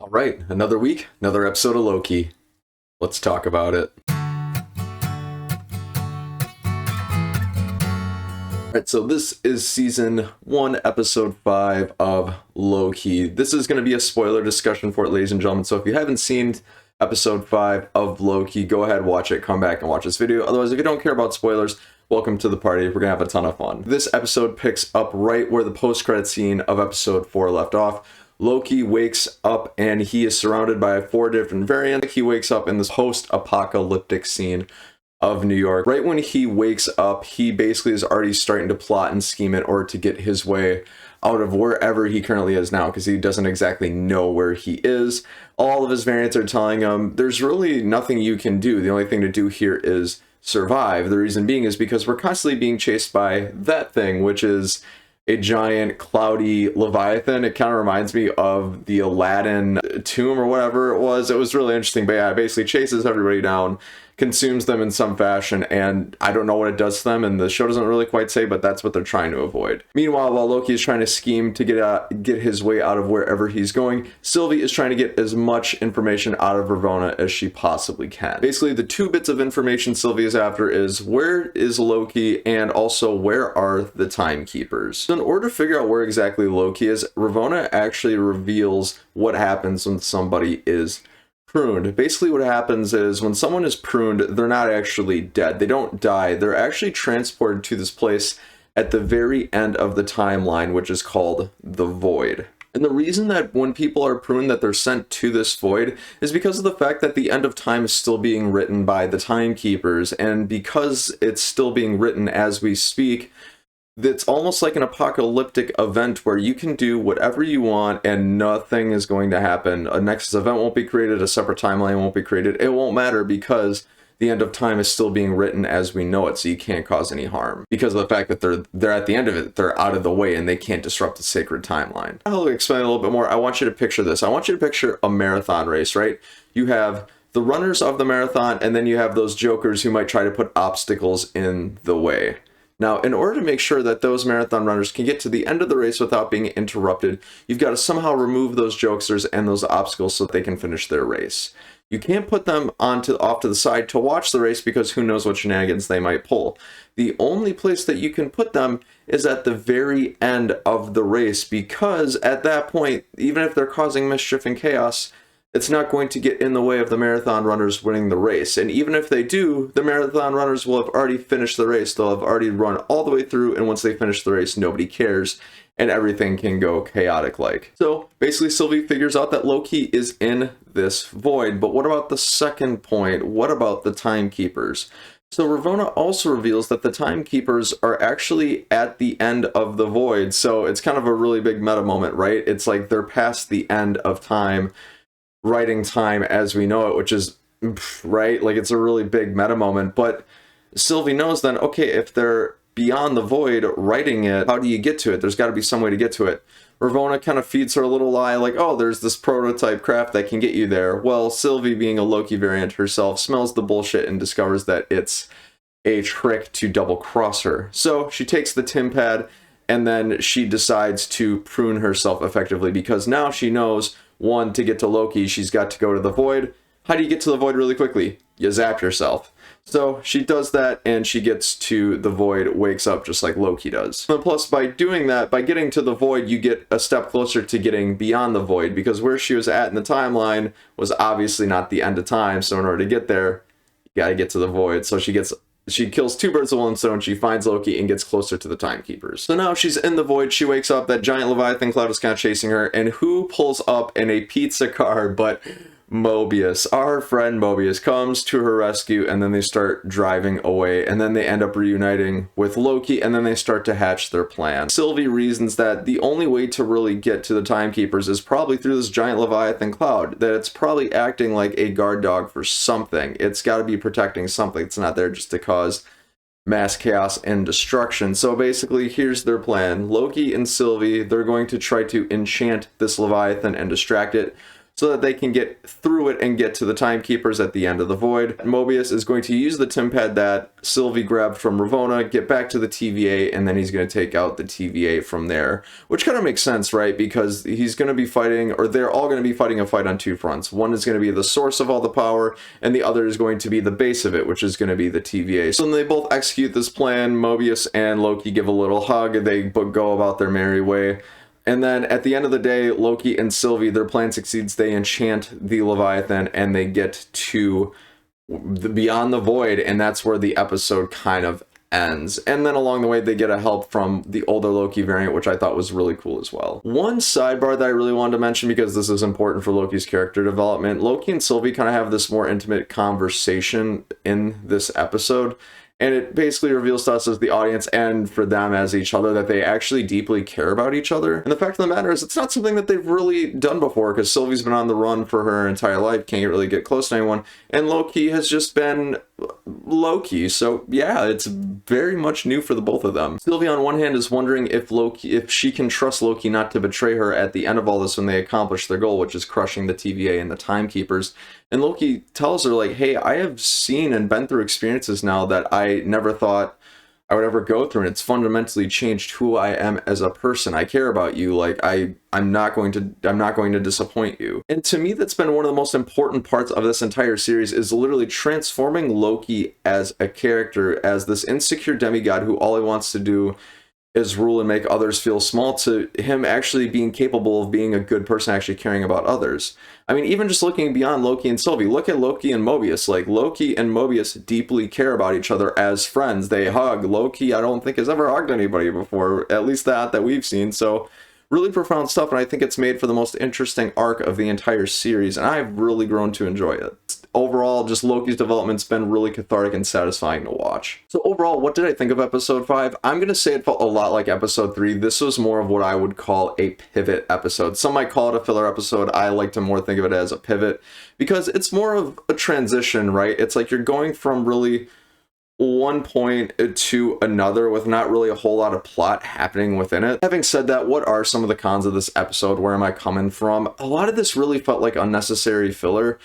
All right, another week, another episode of Loki. Let's talk about it. All right, so this is season 1, episode 5 of Loki. This is going to be a spoiler discussion for it, ladies and gentlemen. So if you haven't seen episode 5 of Loki, go ahead, watch it, come back and watch this video. Otherwise, if you don't care about spoilers, welcome to the party. We're going to have a ton of fun. This episode picks up right where the post-credit scene of episode 4 left off. Loki wakes up and he is surrounded by 4 different variants. He wakes up in this post-apocalyptic scene of New York. Right when he wakes up, he basically is already starting to plot and scheme in order to get his way out of wherever he currently is now, because he doesn't exactly know where he is. All of his variants are telling him there's really nothing you can do. The only thing to do here is survive. The reason being is because we're constantly being chased by that thing, which is a giant cloudy leviathan. It kind of reminds me of the Aladdin tomb or whatever it was. It was really interesting, but yeah, it basically chases everybody down, consumes them in some fashion, and I don't know what it does to them, and the show doesn't really quite say, but that's what they're trying to avoid. Meanwhile, while Loki is trying to scheme to get his way out of wherever he's going, Sylvie is trying to get as much information out of Ravonna as she possibly can. Basically, the 2 bits of information Sylvie is after is where is Loki, and also where are the timekeepers. So in order to figure out where exactly Loki is, Ravonna actually reveals what happens when somebody is pruned. Basically what happens is when someone is pruned, they're not actually dead. They don't die. They're actually transported to this place at the very end of the timeline, which is called the Void. And the reason that when people are pruned that they're sent to this void is because of the fact that the end of time is still being written by the timekeepers, and because it's still being written as we speak, it's almost like an apocalyptic event where you can do whatever you want and nothing is going to happen. A Nexus event won't be created, a separate timeline won't be created. It won't matter because the end of time is still being written as we know it, so you can't cause any harm. Because of the fact that they're at the end of it, they're out of the way and they can't disrupt the sacred timeline. I'll explain a little bit more. I want you to picture this. I want you to picture a marathon race, right? You have the runners of the marathon, and then you have those jokers who might try to put obstacles in the way. Now, in order to make sure that those marathon runners can get to the end of the race without being interrupted, you've got to somehow remove those jokesters and those obstacles so that they can finish their race. You can't put them off to the side to watch the race because who knows what shenanigans they might pull. The only place that you can put them is at the very end of the race, because at that point, even if they're causing mischief and chaos, it's not going to get in the way of the marathon runners winning the race. And even if they do, the marathon runners will have already finished the race. They'll have already run all the way through, and once they finish the race, nobody cares, and everything can go chaotic-like. So basically, Sylvie figures out that Loki is in this void. But what about the second point? What about the timekeepers? So Ravonna also reveals that the timekeepers are actually at the end of the void. So it's kind of a really big meta moment, right? It's like they're past the end of time, writing time as we know it, which is right, like it's a really big meta moment. But Sylvie knows then, okay, if they're beyond the void writing it, how do you get to it? There's got to be some way to get to it. Ravonna kind of feeds her a little lie like, oh, there's this prototype craft that can get you there. Well, Sylvie, being a Loki variant herself, smells the bullshit and discovers that it's a trick to double cross her. So she takes the Tim pad and then she decides to prune herself effectively, because now she knows, one, to get to Loki, she's got to go to the void. How do you get to the void really quickly? You zap yourself. So she does that, and she gets to the void, wakes up just like Loki does. And plus, by doing that, by getting to the void, you get a step closer to getting beyond the void, because where she was at in the timeline was obviously not the end of time. So in order to get there, you gotta get to the void. So she kills 2 birds with 1 stone. She finds Loki and gets closer to the timekeepers. So now she's in the void. She wakes up. That giant leviathan cloud is kind of chasing her. And who pulls up in a pizza car but Mobius? Our friend Mobius comes to her rescue, and then they start driving away, and then they end up reuniting with Loki, and then they start to hatch their plan. Sylvie reasons that the only way to really get to the timekeepers is probably through this giant leviathan cloud, that it's probably acting like a guard dog for something. It's got to be protecting something. It's not there just to cause mass chaos and destruction. So basically, here's their plan. Loki and Sylvie, they're going to try to enchant this leviathan and distract it, so that they can get through it and get to the timekeepers at the end of the void. Mobius is going to use the TemPad that Sylvie grabbed from Ravonna, get back to the TVA, and then he's going to take out the TVA from there, which kind of makes sense, right? Because he's going to be fighting, or they're all going to be fighting a fight on two fronts. One is going to be the source of all the power, and the other is going to be the base of it, which is going to be the TVA. So when they both execute this plan, Mobius and Loki give a little hug, they go about their merry way. And then at the end of the day, Loki and Sylvie, their plan succeeds. They enchant the Leviathan and they get to beyond the void, and that's where the episode kind of ends. And then along the way, they get a help from the older Loki variant, which I thought was really cool as well. One sidebar that I really wanted to mention, because this is important for Loki's character development, Loki and Sylvie kind of have this more intimate conversation in this episode. And it basically reveals to us as the audience and for them as each other that they actually deeply care about each other. And the fact of the matter is it's not something that they've really done before, because Sylvie's been on the run for her entire life, can't really get close to anyone, and Loki has just been Loki. So yeah, it's very much new for the both of them. Sylvie on one hand is wondering if she can trust Loki not to betray her at the end of all this when they accomplish their goal, which is crushing the TVA and the timekeepers. And Loki tells her, like, hey, I have seen and been through experiences now that I never thought I would ever go through, and it's fundamentally changed who I am as a person. I care about you. Like, I'm not going to disappoint you. And to me, that's been one of the most important parts of this entire series, is literally transforming Loki as a character, as this insecure demigod who all he wants to do is rule and make others feel small, to him actually being capable of being a good person, actually caring about others. I mean, even just looking beyond Loki and Sylvie, look at Loki and Mobius. Like, Loki and Mobius deeply care about each other as friends. They hug. Loki, I don't think, has ever hugged anybody before, at least that we've seen. So really profound stuff, and I think it's made for the most interesting arc of the entire series, and I've really grown to enjoy it. Overall, just Loki's development's been really cathartic and satisfying to watch. So overall, what did I think of episode 5? I'm going to say it felt a lot like episode 3. This was more of what I would call a pivot episode. Some might call it a filler episode. I like to more think of it as a pivot, because it's more of a transition, right? It's like you're going from really one point to another with not really a whole lot of plot happening within it. Having said that, what are some of the cons of this episode? Where am I coming from? A lot of this really felt like unnecessary filler.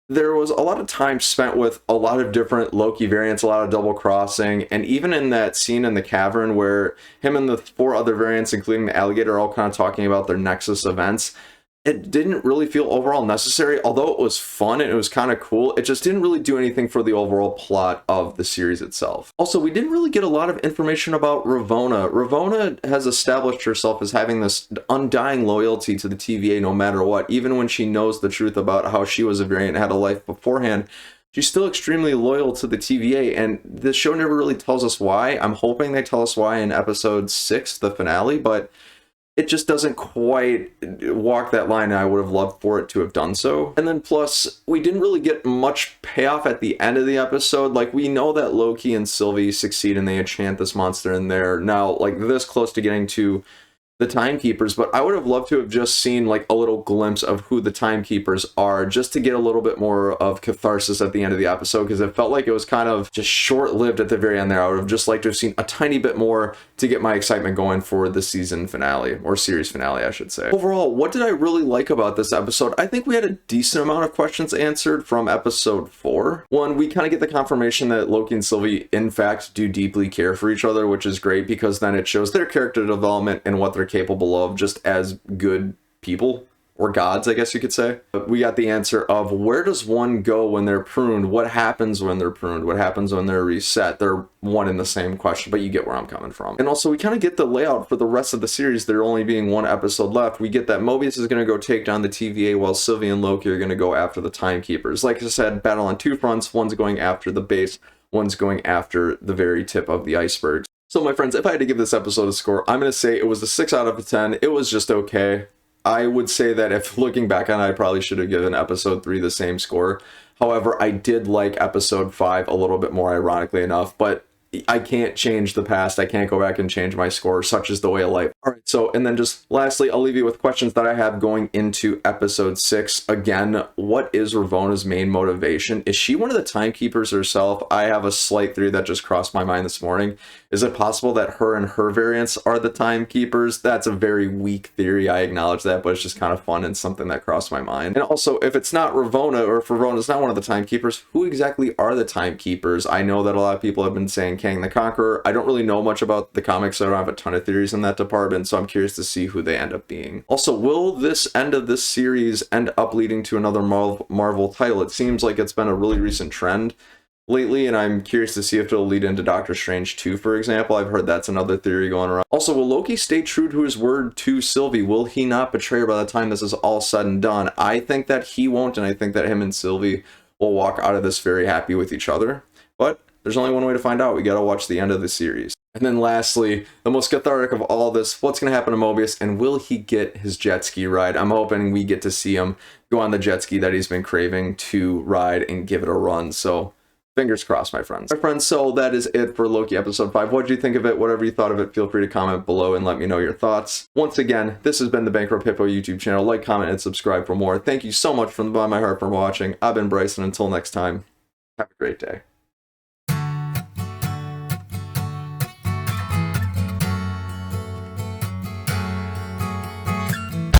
There was a lot of time spent with a lot of different Loki variants, a lot of double crossing, and even in that scene in the cavern where him and the 4 other variants, including the alligator, are all kind of talking about their Nexus events, it didn't really feel overall necessary. Although it was fun and it was kind of cool, it just didn't really do anything for the overall plot of the series itself. Also, we didn't really get a lot of information about Ravonna. Ravonna has established herself as having this undying loyalty to the TVA no matter what. Even when she knows the truth about how she was a variant and had a life beforehand, she's still extremely loyal to the TVA, and the show never really tells us why. I'm hoping they tell us why in episode 6, the finale, but it just doesn't quite walk that line, and I would have loved for it to have done so. And then plus, we didn't really get much payoff at the end of the episode. Like, we know that Loki and Sylvie succeed and they enchant this monster, and they're now, like, this close to getting to the timekeepers, but I would have loved to have just seen like a little glimpse of who the timekeepers are, just to get a little bit more of catharsis at the end of the episode, because it felt like it was kind of just short-lived at the very end there. I would have just liked to have seen a tiny bit more to get my excitement going for the season finale, or series finale, I should say. Overall, what did I really like about this episode? I think we had a decent amount of questions answered from episode 4. One, we kind of get the confirmation that Loki and Sylvie, in fact, do deeply care for each other, which is great, because then it shows their character development and what they're capable of just as good people, or gods, I guess you could say. But we got the answer of, where does one go when they're pruned? What happens when they're pruned? What happens when they're reset? They're one in the same question, but you get where I'm coming from. And also, we kind of get the layout for the rest of the series, there only being one episode left. We get that Mobius is going to go take down the TVA, while Sylvie and Loki are going to go after the timekeepers. Like I said, battle on 2 fronts. One's going after the base, one's going after the very tip of the iceberg. So my friends, if I had to give this episode a score, I'm going to say it was a 6 out of 10. It was just okay. I would say that if looking back on it, I probably should have given episode 3 the same score. However, I did like episode 5 a little bit more, ironically enough. But I can't change the past. I can't go back and change my score. Such is the way of life. All right, so, and then just lastly, I'll leave you with questions that I have going into episode 6. Again, what is Ravona's main motivation? Is she one of the timekeepers herself? I have a slight theory that just crossed my mind this morning. Is it possible that her and her variants are the timekeepers? That's a very weak theory. I acknowledge that, but it's just kind of fun and something that crossed my mind. And also, if it's not Ravona, or if Ravona's not one of the timekeepers, who exactly are the timekeepers? I know that a lot of people have been saying Kang the Conqueror. I don't really know much about the comics, so I don't have a ton of theories in that department, so I'm curious to see who they end up being. Also, will this end of this series end up leading to another Marvel title? It seems like it's been a really recent trend lately, and I'm curious to see if it'll lead into Doctor Strange 2, for example. I've heard that's another theory going around. Also, will Loki stay true to his word to Sylvie? Will he not betray her by the time this is all said and done? I think that he won't, and I think that him and Sylvie will walk out of this very happy with each other. But there's only one way to find out. We gotta watch the end of the series. And then lastly, the most cathartic of all this, what's going to happen to Mobius, and will he get his jet ski ride? I'm hoping we get to see him go on the jet ski that he's been craving to ride and give it a run. So fingers crossed, my friends. My friends, so that is it for Loki episode 5. What did you think of it? Whatever you thought of it, feel free to comment below and let me know your thoughts. Once again, this has been the Bankrupt Hippo YouTube channel. Like, comment, and subscribe for more. Thank you so much from the bottom of my heart for watching. I've been Bryce, and until next time, have a great day.